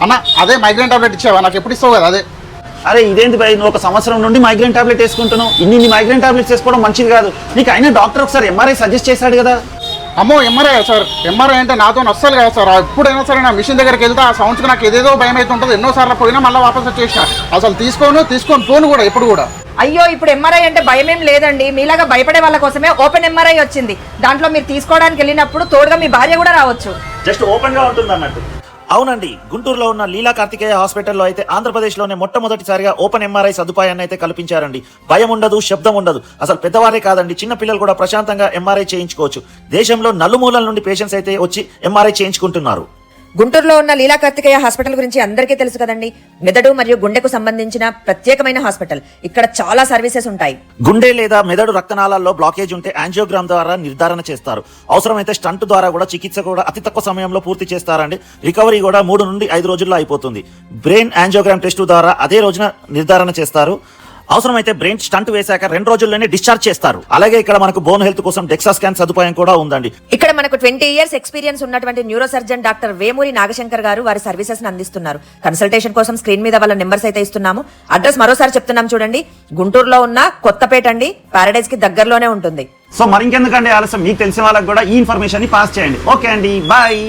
అన్న అదే migraine tablet ఇచ్చావా? నాకు ఎప్పుడు ఇస్తావు కదా అదే. అరే ఇదేంటి భయ్, నువ్వు 1 సంవత్సరం నుండి మైగ్రేన్ టాబ్లెట్ వేసుకుంటున్నావు. ఇన్ని మైగ్రేన్ టాబ్లెట్స్ వేసుకోవడం మంచిది కాదు. నీకు అయినా డాక్టర్ ఒకసారి ఎంఆర్ఐ సజెస్ట్ చేశాడు కదా. అమ్మో ఎంఆర్ఐ సార్, ఎంఆర్ఐ అంటే నాతో అస్సలు కదా సార్. ఎప్పుడైనా సరే నా మిషన్ దగ్గరికి వెళ్తే ఆ సౌండ్స్కి నాకు ఏదేదో భయం అయితే ఉంటుంది. ఎన్నోసార్లు పోయినా మళ్ళీ వాపస్ వచ్చేసిన. అసలు తీసుకొని ఫోన్ కూడా ఎప్పుడు కూడా. అయ్యో ఇప్పుడు ఎంఆర్ఐ అంటే భయం ఏం లేదండి. మీలాగా భయపడే వాళ్ళ కోసమే ఓపెన్ ఎంఆర్ఐ వచ్చింది. దాంట్లో మీరు తీసుకోవడానికి వెళ్ళినప్పుడు తోడుగా మీ భార్య కూడా రావచ్చు. జస్ట్ ఓపెన్ గా ఉంటుంది అన్నట్టు. అవునండి, గుంటూరులో ఉన్న లీలా కార్తికేయ హాస్పిటల్లో అయితే ఆంధ్రప్రదేశ్లోనే మొట్టమొదటిసారిగా ఓపెన్ ఎంఆర్ఐ సదుపాయాన్ని అయితే కల్పించారండి. భయం ఉండదు, శబ్దం ఉండదు. అసలు పెద్దవారే కాదండి, చిన్న పిల్లలు కూడా ప్రశాంతంగా ఎంఆర్ఐ చేయించుకోవచ్చు. దేశంలో నలుమూలల నుండి పేషెంట్స్ అయితే వచ్చి ఎంఆర్ఐ చేయించుకుంటున్నారు. గుంటూరులో ఉన్న లీలా కార్తికేయ హాస్పిటల్ గురించి అందరికీ తెలుసు కదండి. మెదడు మరియు గుండెకు సంబంధించిన ప్రత్యేకమైన హాస్పిటల్. ఇక్కడ చాలా సర్వీసెస్ ఉంటాయి. గుండె లేదా మెదడు రక్తనాళాల్లో బ్లాకేజ్ ఉంటే యాంజియోగ్రామ్ ద్వారా నిర్ధారణ చేస్తారు. అవసరమైతే స్టంట్ ద్వారా కూడా చికిత్స కూడా అతి తక్కువ సమయంలో పూర్తి చేస్తారండి. రికవరీ కూడా 3 నుండి 5 రోజుల్లో అయిపోతుంది. బ్రెయిన్ యాంజియోగ్రామ్ టెస్ట్ ద్వారా అదే రోజున నిర్ధారణ చేస్తారు. అవసరమైతే బ్రెయిన్ స్టంట్ వేశాక 2 రోజుల్లోనే డిశ్చార్జ్ చేస్తారు. అలాగే ఇక్కడ మనకు బోన్ హెల్త్ కోసం డెక్సా స్కాన్ సదుపాయం కూడా ఉందండి. ఇక్కడ మనకు 20 years ఎక్స్పీరియన్స్ ఉన్నటువంటి neuro surgeon doctor Vemuri Nagashankar గారు వారి సర్వీసెస్ అందిస్తున్నారు. కన్సల్టేషన్ కోసం స్క్రీన్ మీద వాళ్ళ నెంబర్స్ అయితే ఇస్తున్నాము. అడ్రస్ మరోసారి చెప్తున్నాం చూడండి. గుంటూరులో ఉన్న కొత్తపేట అండి, పారడైజ్ కి దగ్గరలోనే ఉంటుంది. సో మరి ఇంకెందుకండి ఆలస్యం, మీకు తెలిసిన వాళ్ళకి కూడా ఈ ఇన్ఫర్మేషన్ ని పాస్ చేయండి. ఓకే అండి, బాయ్.